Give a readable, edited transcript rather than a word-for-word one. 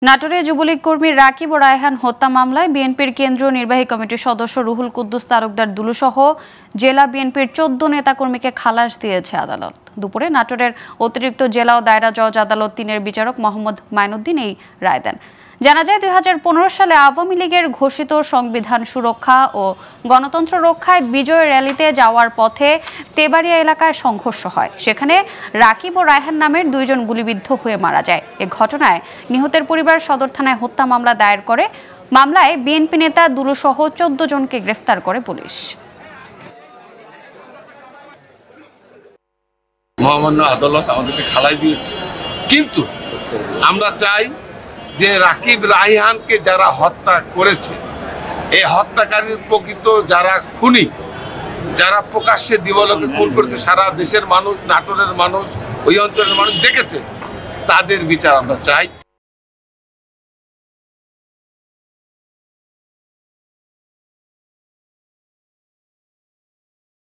নাটোরে যুবলীগ কর্মী রাকিব ও রায়হান হত্যা মামলায় বিএনপির কেন্দ্রীয় নির্বাহী কমিটির সদস্য রুহুল কুদ্দুস তালুকদার দুলুসহ জেলা বিএনপির ১৪ নেতাকর্মীকে খালাস দিয়েছে আদালত। দুপুরে নাটোরের অতিরিক্ত জেলা ও দায়রা জজ আদালত ৩-এর বিচারক মোহাম্মদ মাইনুদ্দিন এই রায় দেন। জানা যায় ২০১৫ সালে আওয়ামী লীগের ঘোষিত সংবিধান সুরক্ষা ও গণতন্ত্র রক্ষায় বিজয় র্যালিতে যাওয়ার পথে তেবাড়িয়া এলাকায় সংঘর্ষ হয়। সেখানে রাকিব ও রায়হান নামের ২ জন গুলিবিদ্ধ হয়ে মারা যায়। এ ঘটনায় নিহতের পরিবার সদর থানায় হত্যা মামলা দায়ের করে। মামলায় বিএনপি নেতা দুলুসহ ১৪ জনকে গ্রেফতার করে পুলিশ। মহামান্য আদালত আমাদেরকে খালাস দিয়েছে, কিন্তু আমরা চাই যে রাকিব রায়হানকে যারা হত্যা করেছে, এই হত্যাকারীর প্রকৃত যারা খুনি, যারা প্রকাশ্যে দিবালোকে খুন করেছে, সারা দেশের মানুষ, নাটোরের মানুষ, ওই অঞ্চলের মানুষ দেখেছে, তাদের বিচার আমরা চাই।